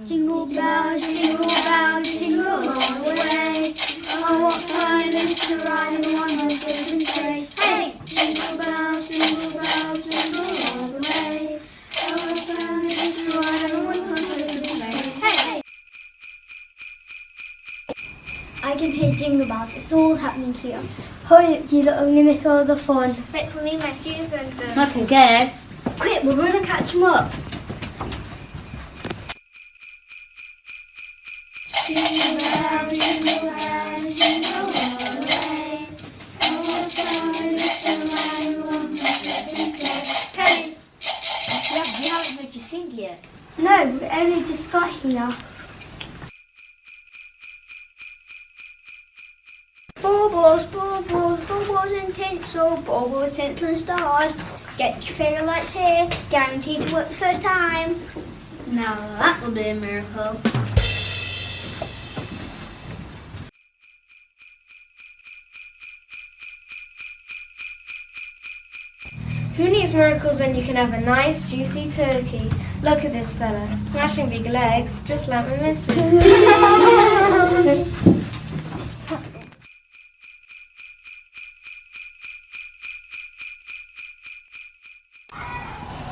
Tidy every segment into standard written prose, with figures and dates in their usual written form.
Jingle bells, jingle all the way. Oh, what fun it is to ride in a one-horse open sleigh. Hey! Jingle bells, jingle all the way. Oh, what fun it is to ride in a one-horse open sleigh. Hey! I can hear jingle bells. It's all happening here. Hurry up, you lot, I'm going to miss all the fun. Wait for me, my shoes and Not again. Quick, we're going to catch them up. Jingle bells, jingle all the way. Oh, what fun it is to ride in a one-horse open sleigh. Hey! We haven't heard you sing yet. No, we only just got here. Baubles, baubles, baubles and tinsel, baubles, tinsel and stars. Get your fairy lights here, guaranteed to work the first time. Now that will be a miracle. Who needs miracles when you can have a nice juicy turkey? Look at this fella, smashing big legs, just like my missus.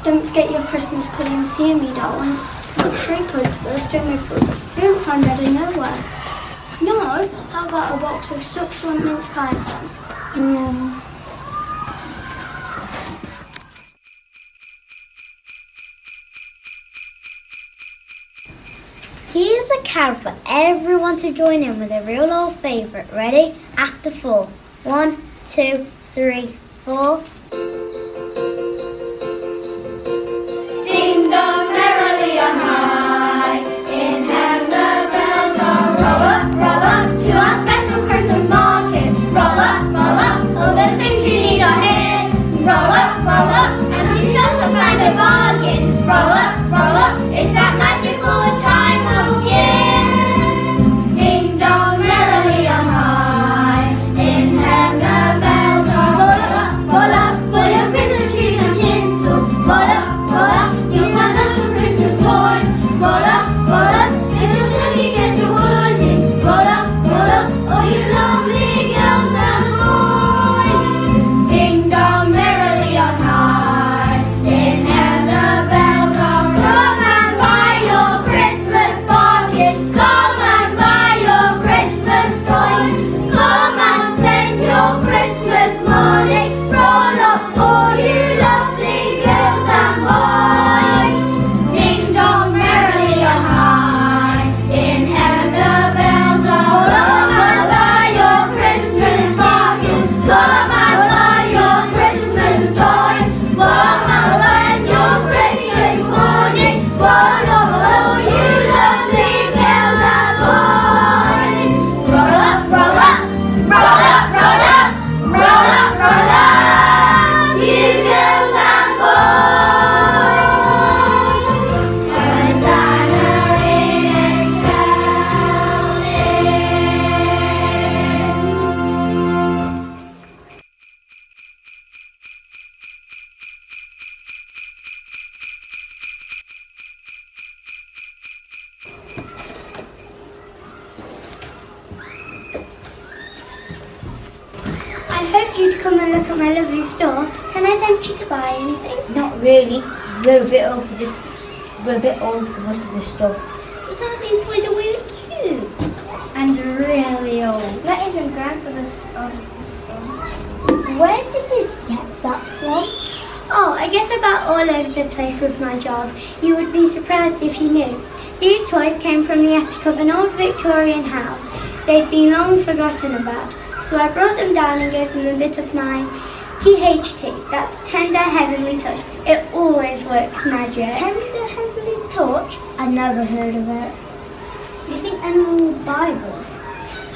Don't forget your Christmas puddings here, me darlings. It's not tree puds bursting with fruit. You don't find that in nowhere. No? How about a box of succulent mince pies then? Here's a carol for everyone to join in with a real old favourite. Ready? After 4. 1, 2, 3, 4. Ding dong merrily on high, in heaven the bells are roll up to our special Christmas market. Roll up, all the things you need are here. Roll up, and be sure to find a bargain. Roll up, it's that magical time of year. Ding dong merrily on high, in heaven the bells are roll up, full of Christmas trees and tinsel. Roll up, you'll find lots of Christmas toys. Roll up, little turkey, get your pudding. Roll up, all you lovely girls and boys. Ding dong merrily on high, in heaven the bells are. Come and buy your Christmas bargains. Come and buy your Christmas toys. Come and spend your Christmas money. Roll up, all you lovely girls and boys. Ding dong merrily on high, in heaven the bells are. Come and buy your Christmas bargains. Come and buy your Christmas toys. Come and spend your Christmas money. Roll up, all you lovely girls and boys. Roll up, roll up, roll up, roll up, roll up, roll up, you girls and boys. Hosanna in I hoped you'd come and look at my lovely store. Can I tempt you to buy anything? Not really. We're a bit old for this. We're a bit old for most of this stuff. But some of these toys are really cute. And really old. Not even grandfather's Where did you get that from? Oh, I get about all over the place with my job. You would be surprised if you knew. These toys came from the attic of an old Victorian house. They'd been long forgotten about. So I brought them down and gave them a bit of my THT. That's tender heavenly touch. It always works magic. Tender Heavenly Touch? I never heard of it. Do you think anyone will buy them?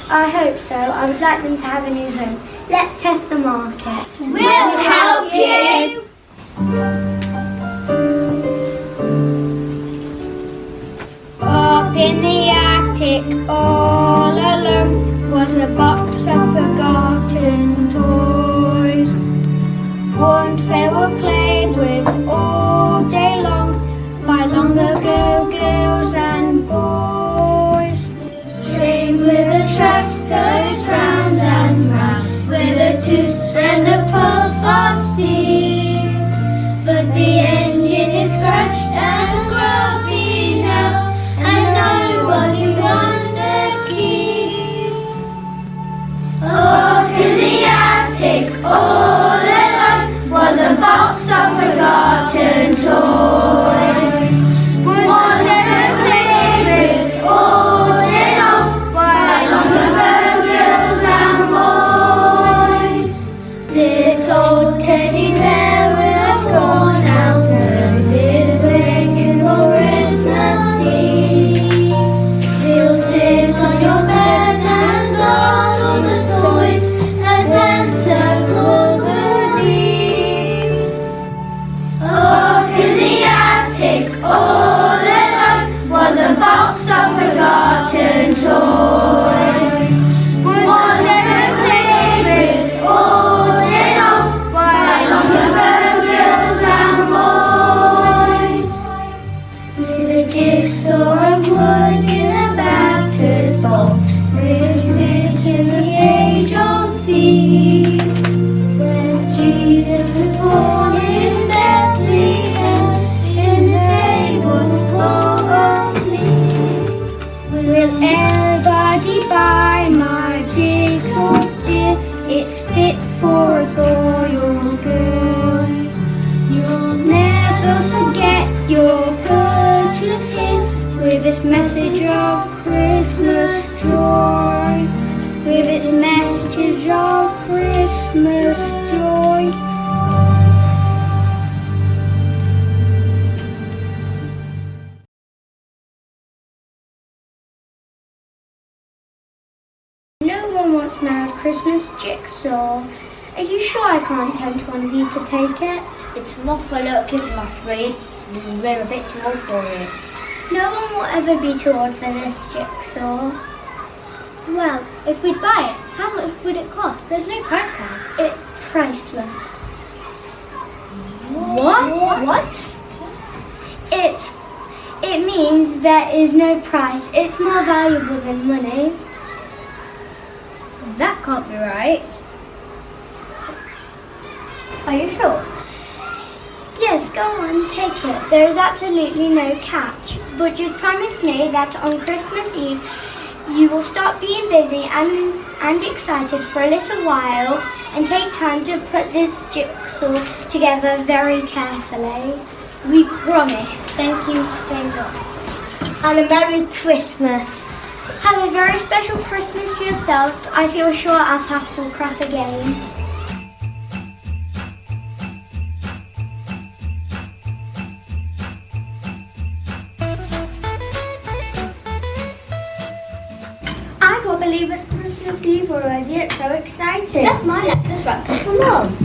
I hope so. I would like them to have a new home. Let's test the market. We'll help you! Up in the attic, all alone, was a box of forgotten toys. Once they were played with all day long by long ago girls and Will everybody buy my jigsaw, dear? It's fit for a boy or girl. You'll never forget your purchase here, with its message of Christmas joy. With its message of Christmas joy. No one wants Merry Christmas Jigsaw. Are you sure I can't tempt one of you to take it? It's more for little kids, I'm afraid. We're a bit too old for it. No one will ever be too old for this jigsaw. Well, if we'd buy it, how much would it cost? There's no price tag. It's priceless. What? It means there is no price. It's more valuable than money. That can't be right. Are you sure? Yes, go on, take it. There is absolutely no catch. But just promise me that on Christmas Eve, you will stop being busy and excited for a little while and take time to put this jigsaw together very carefully. We promise. Thank you so much. And a Merry Christmas. Have a very special Christmas yourselves. I feel sure our paths will cross again. I can't believe it's Christmas Eve already. It's so exciting. That's my lettuce wrapped up for Mum.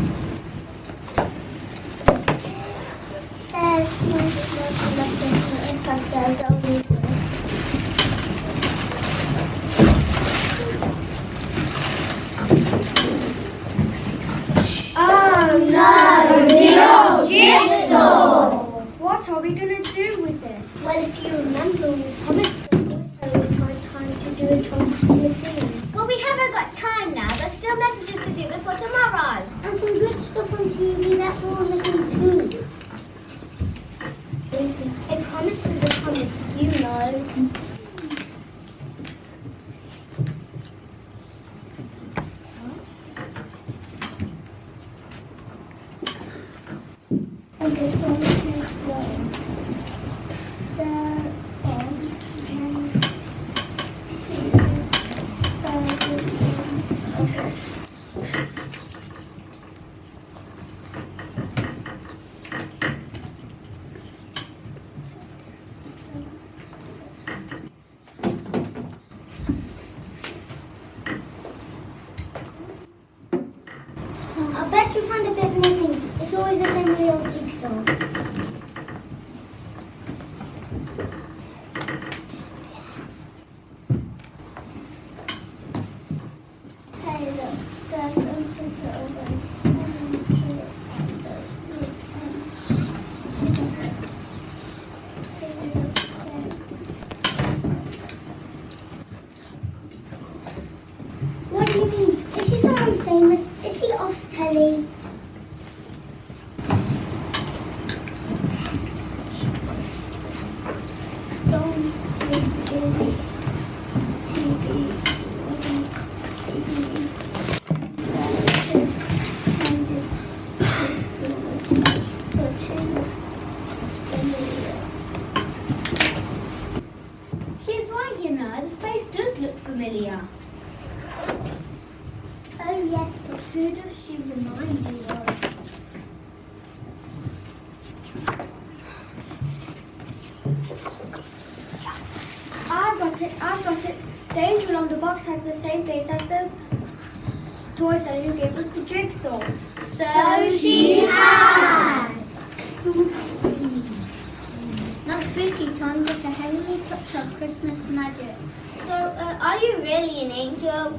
Oh no, the old jigsaw! What are we going to do with it? Well, if you remember, we promised them also we find time to do it on Christmas Eve. Well, we haven't got time now. There's still messages to do before tomorrow. And some good stuff on TV that we're all listening to. A promise is a promise, you know. Okay, so I'm going to go. There are 10 pieces. Okay. I bet you found a bit missing. It's always the same little jigsaw. Hey, look, there's a picture of a What do you mean? Is she someone famous? Is she off telly? Don't TV. She's right, you know. The face does look familiar. Oh yes, but who does she remind you of? I've got it. The angel on the box has the same face as the toy seller who gave us the jigsaw. So she has. Not spooky, Tom, just a heavenly touch of Christmas magic. So, are you really an angel?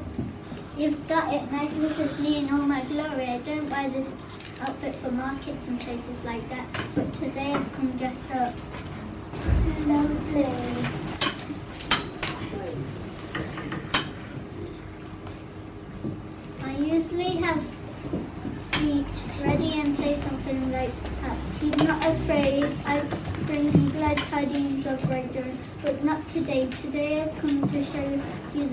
You've got it, nice Mrs. Lee in all my glory. I don't buy this outfit for markets and places like that, but today I've come dressed up. Lovely. I usually have speech ready and say something like, he's not afraid, I bring glad tidings of great joy, But not today. Today I've come to show you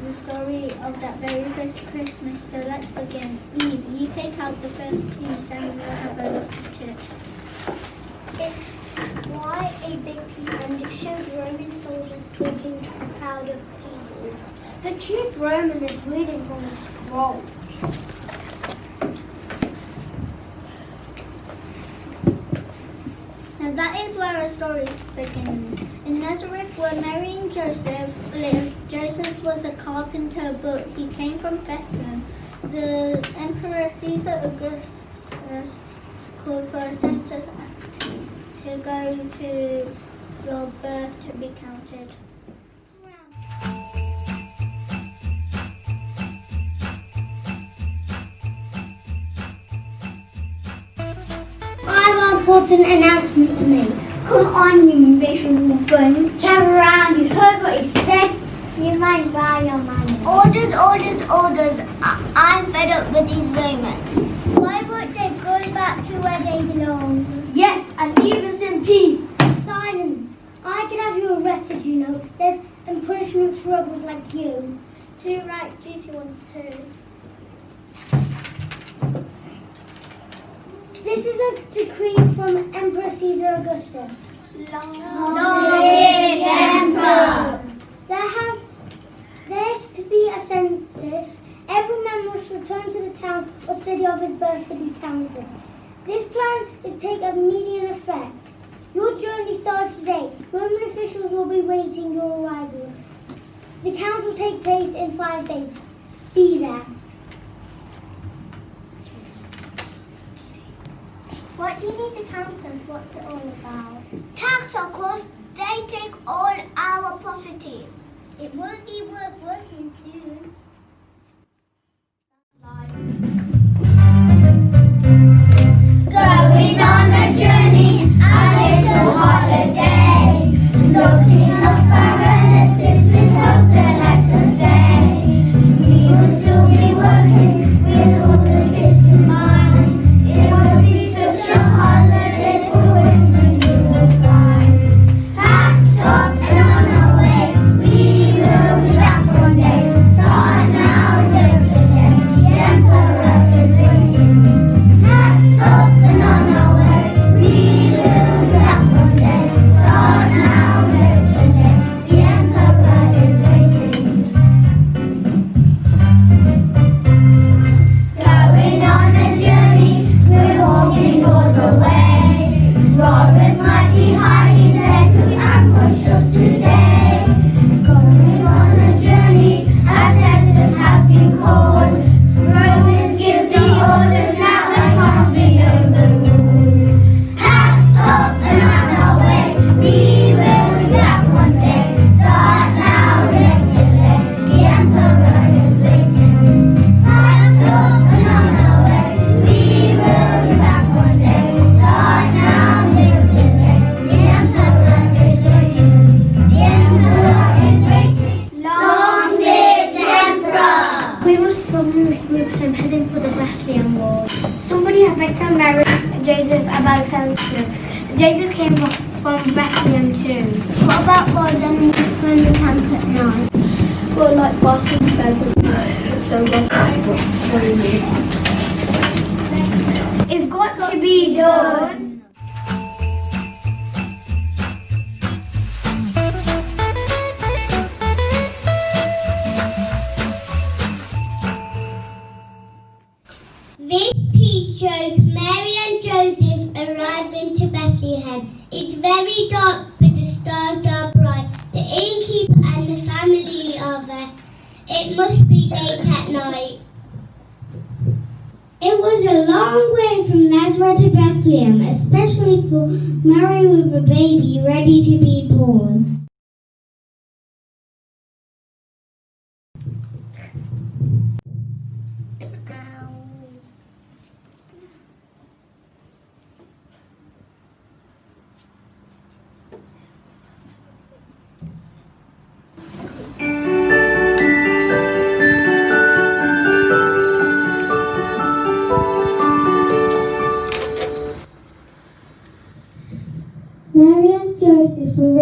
the story of that very first Christmas. So let's begin. Eve, you take out the first piece and we'll have a look at it. It's quite a big piece and it shows Roman soldiers talking to a crowd of people. The chief Roman is reading from a scroll. Now that is where our story begins. In Nazareth, where Mary and Joseph lived, Joseph was a carpenter, but he came from Bethlehem. The Emperor Caesar Augustus called for a census to go to your birth to be counted. I have an important announcement to make. Come on, you miserable bunch. Gather around, you heard what he said. You mind by your mind. Orders, orders, orders. I'm fed up with these Romans. Why won't they go back to where they belong? Yes, and leave us in peace. Silence. I can have you arrested, you know. There's punishments for rebels like you. Two right duty ones too. This is a decree from Emperor Caesar Augustus. Long live Emperor! There's to be a census. Every man must return to the town or city of his birth to be counted. This plan is to take immediate effect. Your journey starts today. Roman officials will be waiting your arrival. The count will take place in 5 days. Be there. What do you need to count us? What's it all about? Tax, of course, they take all our properties. It won't be worth working soon. Going on a journey, a little holiday. Looking up our relatives with hope they'll let us stay. We will still be working with all the kids in mind. It will be such a holiday for women, you will find. Packed up and on our way, we will be back one day. Start now, live today. The Emperor is waiting. Packed up and on our way, we will be back one day. Start now, live today. The Emperor is waiting. Going on a journey, we're walking all the way. Robbers might be hiding there to ambush us today. Going on a journey, as census have been called. Romans give the orders, now they can't be overruled. Packed up and on our way, we will be back one day. Start now, live today. The Emperor is waiting. Packed up and on our way, we will be back one day. Start now, live today. The Emperor is waiting. The Emperor is waiting. Long live the Emperor! We must form groups and heading for the Bethlehem ward. Somebody had better marry Joseph about Joseph came from Bethlehem too. What about for them just going to camp at night? Well, like Boston spoke It's got to be done. This piece shows Mary and Joseph arriving to Bethlehem. It's very dark, but the stars are bright. The innkeeper and the family are there. It must be late at night. It was a long way from Nazareth to Bethlehem, especially for Mary with a baby ready to be born. Mary and Joseph were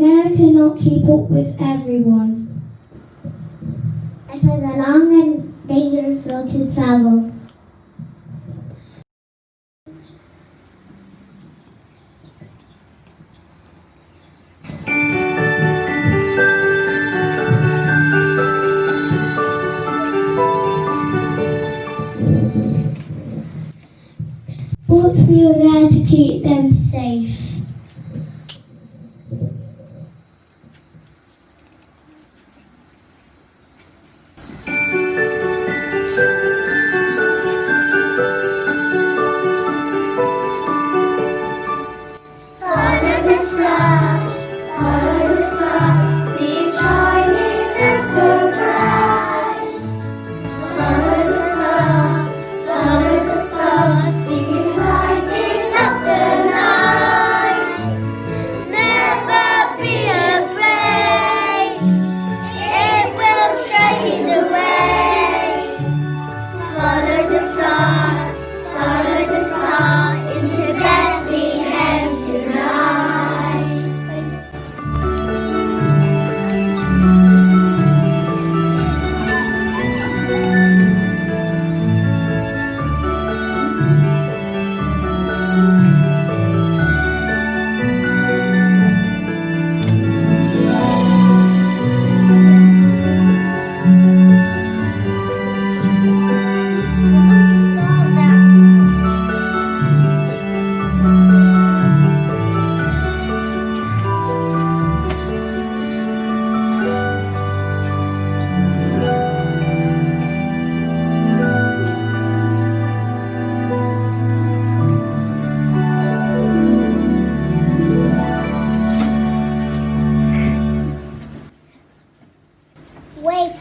Mary could not keep up with everyone. It was a long and dangerous road to travel. But we were there to keep them safe.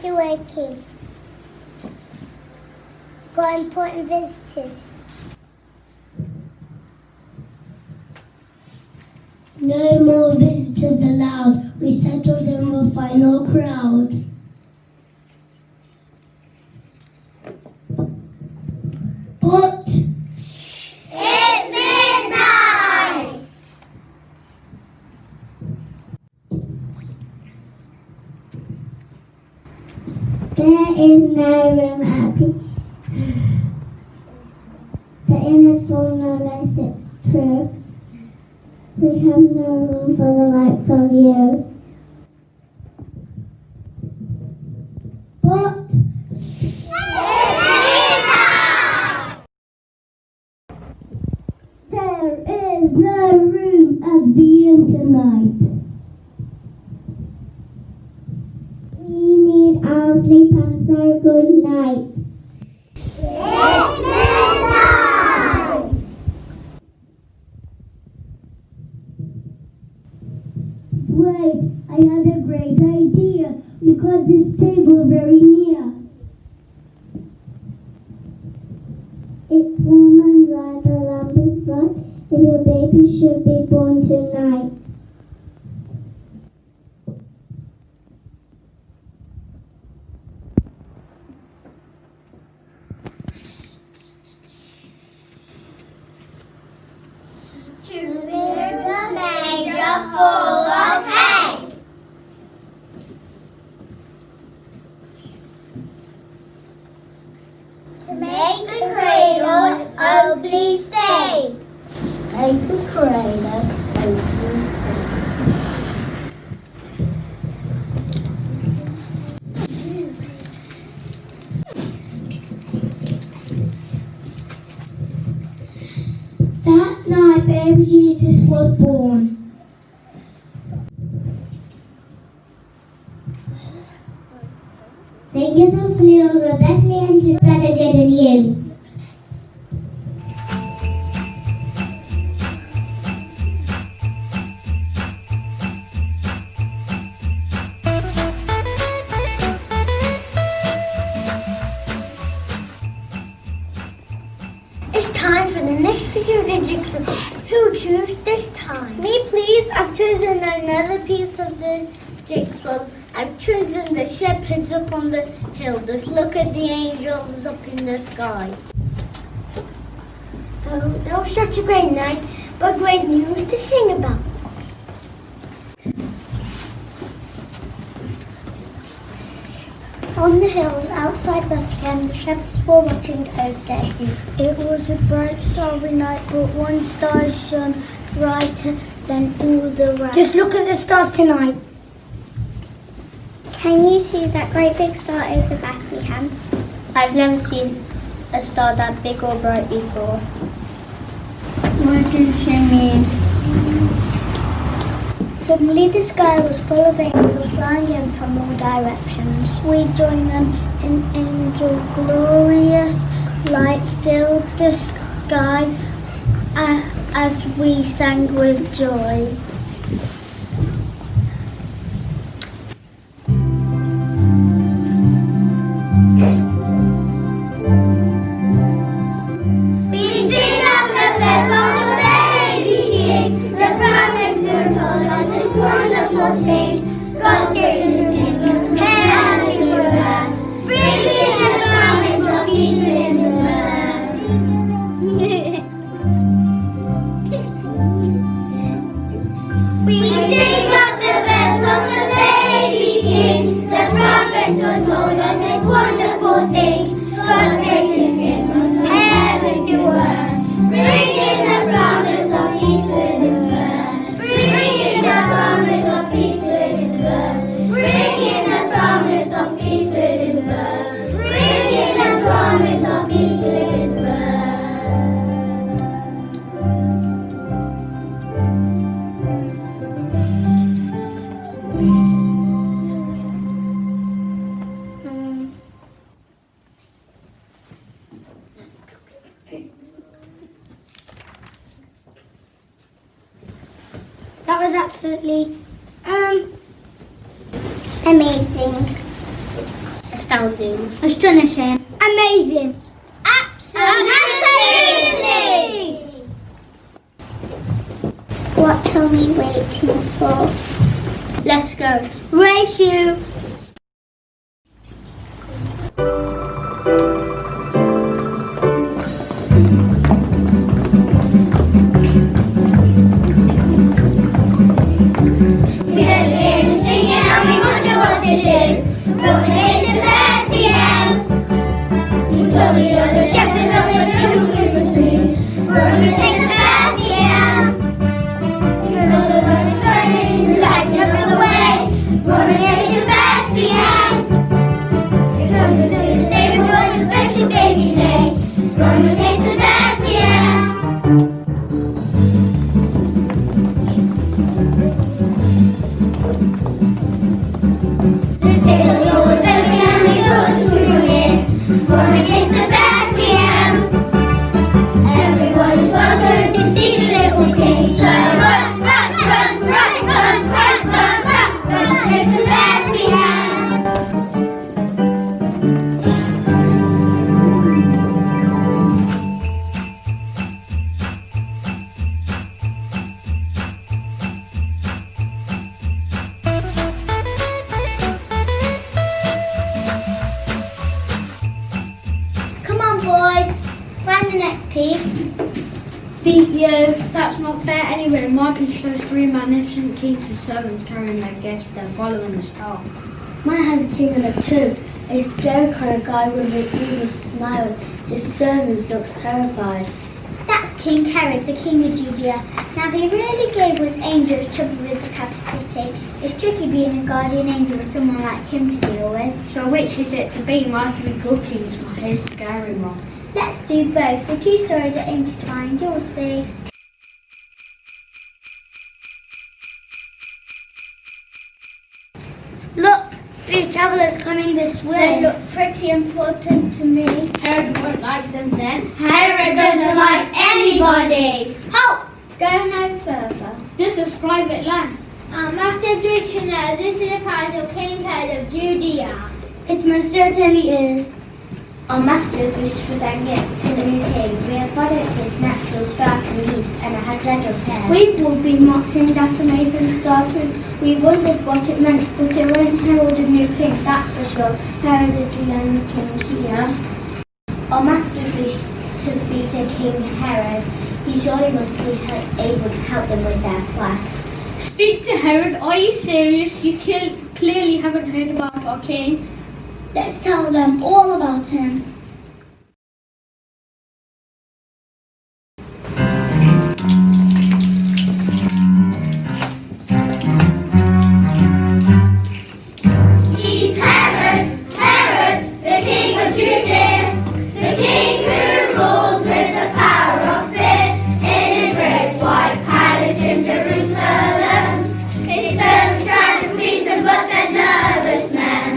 Wakey. Got important visitors. No more visitors allowed. We settled in the final crowd. But It's midnight! there is no room at the inn is full unless it's true. We have no room for the likes of you. But there is no room at the inn tonight. We need our sleep and so good night. It's midnight! Wait, I had a great idea. We got this table very near. It's warm and dry, the lamp is bright. If your baby should be born tonight. To fill the manger full of hay. To make the cradle, oh please stay. Make a cradle, please stay. That night, baby Jesus was born. The angels flew over Bethlehem to spread the good news. It's time for the next piece of the jigsaw. Who'll choose this time? Me, please. I've chosen another piece of the jigsaw. I've chosen the shepherds up on the hill. Just look at the angels up in the sky. Oh, that was such a great night, but great news to sing about. On the hills outside Bethlehem, the shepherds were watching over their sheep. It was a bright starry night, but one star shone brighter than all the rest. Just look at the stars tonight. Can you see that great big star over Bethlehem? I've never seen a star that big or bright before. What does she mean? Suddenly the sky was full of angels flying in from all directions. We joined them in angel glorious light filled the sky as we sang with joy. We sing of the birth of the baby King. The prophets were told of this wonderful thing. God gave His kingdom, heaven to earth, bringing the promise of peace with the world. We sing of the birth of the baby King. The prophets were told of this wonderful thing. God gave His kingdom, heaven to earth, bringing the promise of peace with His birth. Bringing the promise of peace with His birth. Bringing the promise of peace with His birth. Bringing the promise of peace with His birth. That was absolutely Amazing. Astounding. Astonishing. amazing. Absolutely! What are we waiting for? Let's go. Race you. We heard the angels singing and we wonder what to do. Rolling into Bethlehem. We told the other shepherds of the true Christmas tree. Rolling into Bethlehem. We saw the lights shining, the lights up the way. Rolling into Bethlehem. Here comes the good Savior, what a special baby day. Rolling into Bethlehem. This day the Lord was every and He told us to bring in. Born against the Bethlehem. Everyone is welcome to see the little King. So run, run, run, run, run, run, run, run, run against the Bethlehem. Come on, boys. Find the next piece. Theo, that's not fair anyway. My piece shows three magnificent kings with servants carrying their guests and following the star. Mine has a king and a two. A scary kind of guy with an evil smile. His servants look terrified. That's King Herod, the king of Judea. Now, he really gave us angels trouble with the captivity. It's tricky being a guardian angel with someone like him to deal with. So which is it to be? Might be good kings or his scary one? Let's do both. The two stories are intertwined, you'll see. Look, these travellers coming this They way. look pretty important to me. Herod won't like them then. Herod doesn't like anybody. Halt! Go no further. This is private land. Our masters wish to know this is the part of King Herod of Judea. It most certainly is. Our masters wish to present gifts to the new king. We have followed his natural star to the east, and it has led us here. We will be marching that amazing star too. We wondered what it meant, but it won't herald a new king, that's for sure. Herod is the only king here. Our masters wish to speak to King Herod. He surely must be able to help them with their quest. Speak to Herod. Are you serious? You clearly haven't heard about our king. Let's tell them all about him. He's Herod, the king of Judea, the king who rules with the power of fear. In his great white palace in Jerusalem, his servants try to please him, but they're nervous men.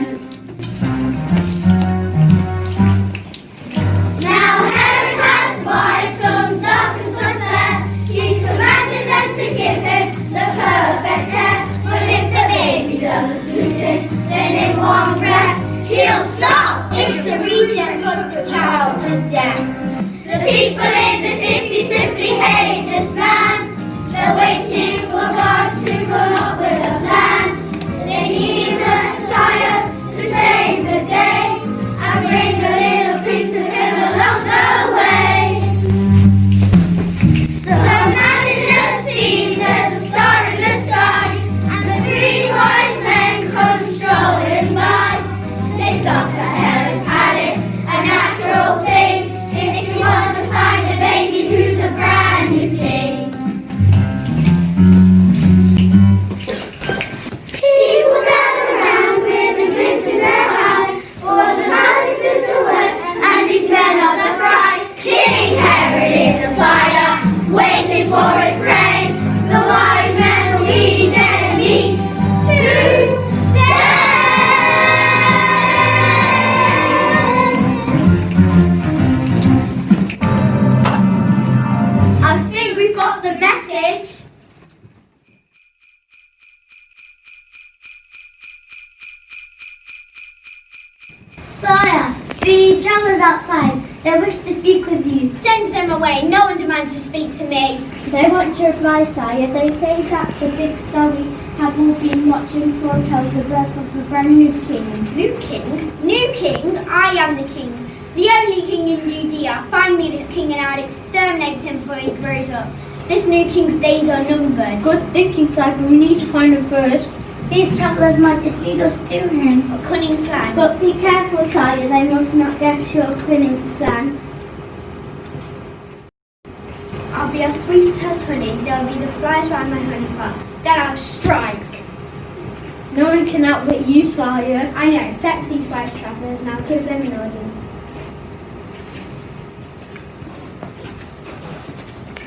Now Herod has wives, some dark and some fair. He's commanded them to give him the perfect hair. But if the baby doesn't suit him, then in one breath he'll stop. It's a reject, put the child to death. The people in the city simply hate this man. They're waiting for God to come up with a plan. They need a Messiah to save the day and bring a little piece of him along the way. So man in the scene, there's a star in the sky, and the three wise men come strolling by. They stop at Herod's palace, a natural thing, if you want to find a baby who's a brand new king. People gather around with a glint in their eye, for the palace is the word, and these men are the bride. King Herod is a fire, waiting for his reign. The wise men will be their meat today. I think we've got the message. Sire, the travelers outside. They wish to speak with you. Send them away. No one demands to speak to me. They want to reply, sire. They say that the big star we have all been watching foretells the birth of a brand new king. New king? New king? I am the king. The only king in Judea. Find me this king and I'll exterminate him before he grows up. This new king's days are numbered. Good thinking, sire, but we need to find him first. These travelers might just lead us to him. A cunning plan. But be careful, sire. They must not get your cunning plan. I'll be as sweet as honey. There'll be the flies round my honey pot. Then I'll strike. No one can outwit you, sire. I know. Fetch these wise travellers and I'll give them an order.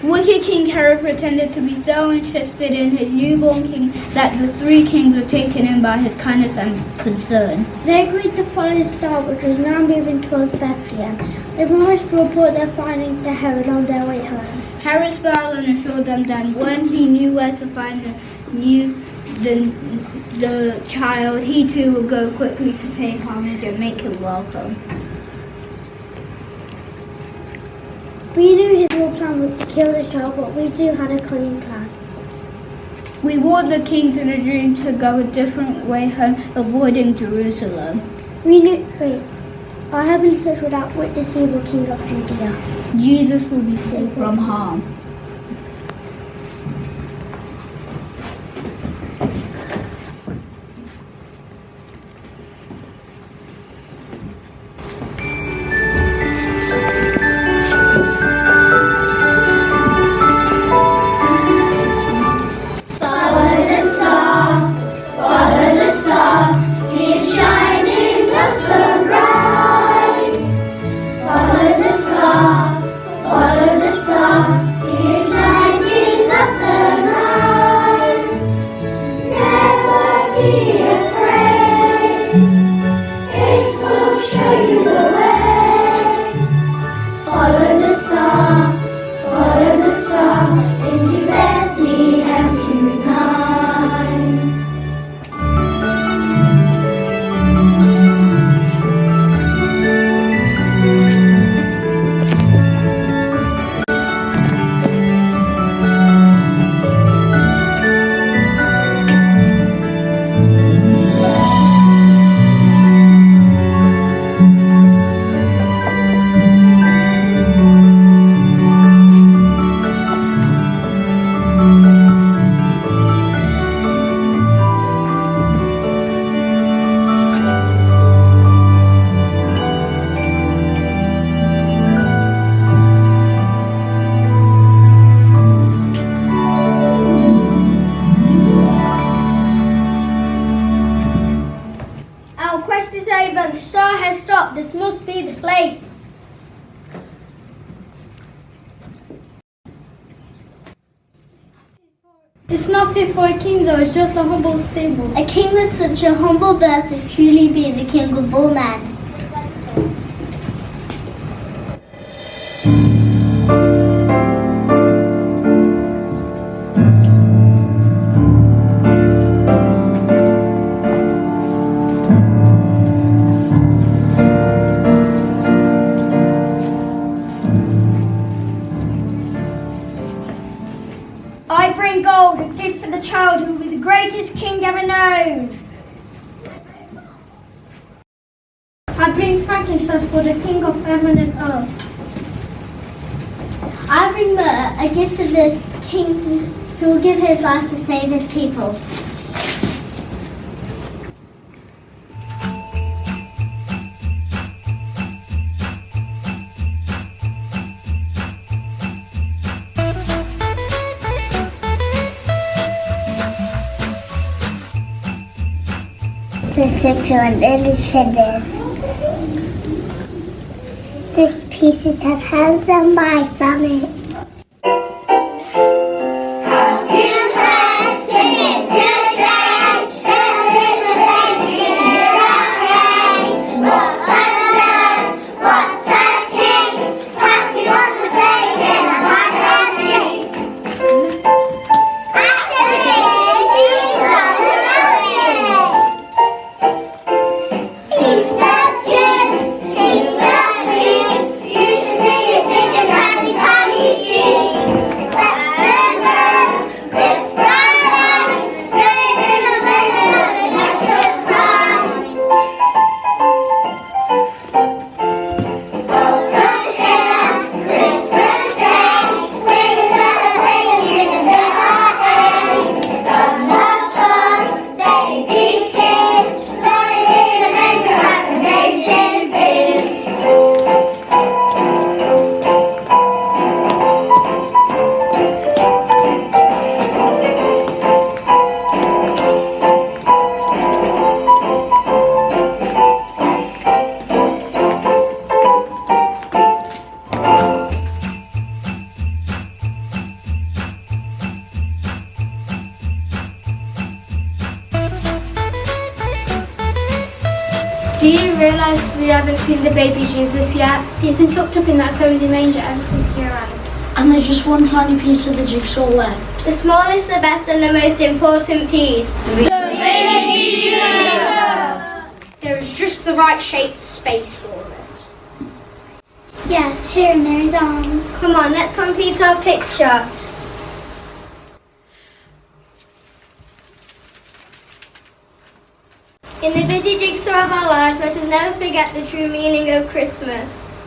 Wicked King Herod pretended to be so interested in his newborn king that the three kings were taken in by his kindness and concern. They agreed to follow the star, which was now moving towards Bethlehem. They promised to report their findings to Herod on their way home. Herod smiled and assured them that when he knew where to find the child, he too would go quickly to pay homage and make him welcome. We knew his real plan was to kill the child, but we too had a cunning plan. We warned the kings in a dream to go a different way home, avoiding Jerusalem. Our heavenly church would outwit this evil king of Judea. Jesus will be safe from harm. stop. This must be the place. It's not fit for a king though, it's just a humble stable. A king with such a humble birth would truly be the king of all men. I bring gold, a gift for the child who will be the greatest king ever known. I bring frankincense for the king of heaven and earth. I bring myrrh, a gift for the king who will give his life to save his people. Listen to an little finish. This pieces have hands and mice on it. Do you realise we haven't seen the baby Jesus yet? He's been tucked up in that cozy manger ever since you arrived. And there's just one tiny piece of the jigsaw left. The smallest, the best and the most important piece. The baby Jesus! There is just the right shaped space for it. Yes, here and there his arms. Come on, let's complete our picture. In the busy jigsaw of our lives, let us never forget the true meaning of Christmas.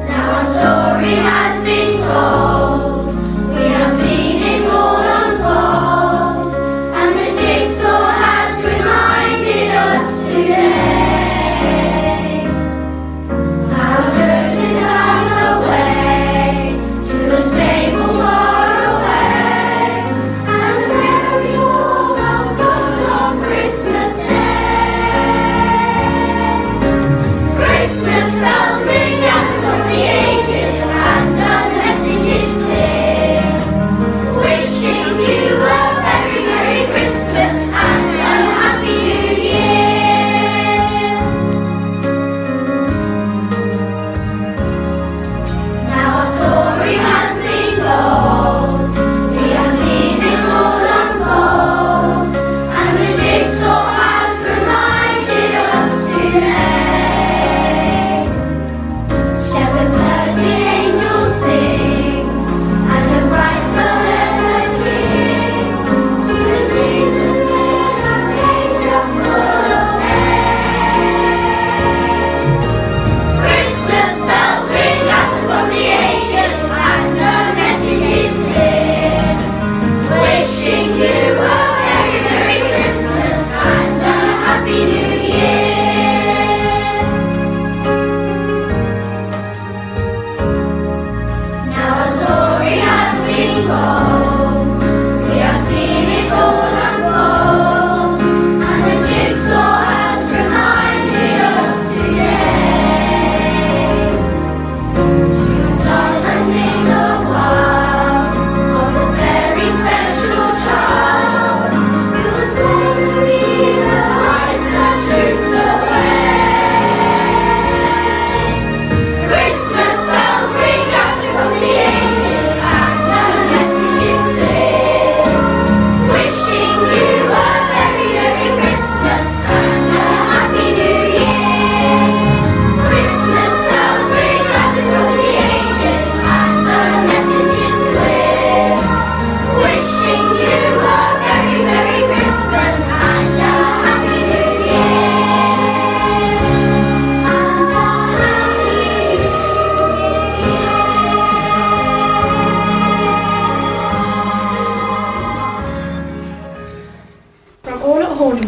Now our story has been told. We have seen it all unfold, and the jigsaw has reminded us today how Joseph found the way to a stable far away, and Mary wore our soul on Christmas Day. Christmas bells ring out across the ages, and the messages sing, wishing you a very Merry Christmas and a Happy New Year.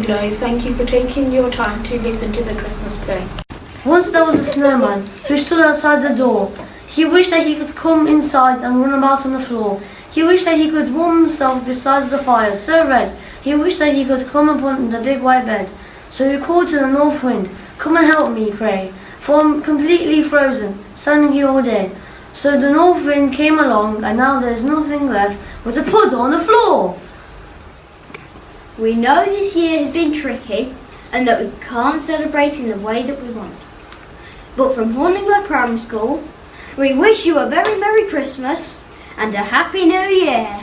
Horninglow, thank you for taking your time to listen to the Christmas play. Once there was a snowman who stood outside the door. He wished that he could come inside and run about on the floor. He wished that he could warm himself beside the fire, so red. He wished that he could come upon the big white bed. So he called to the north wind, "Come and help me, pray, for I'm completely frozen, standing here all day." So the north wind came along, and now there's nothing left but a puddle on the floor. We know this year has been tricky and that we can't celebrate in the way that we want. But from Horninglow Primary School, we wish you a very Merry Christmas and a Happy New Year.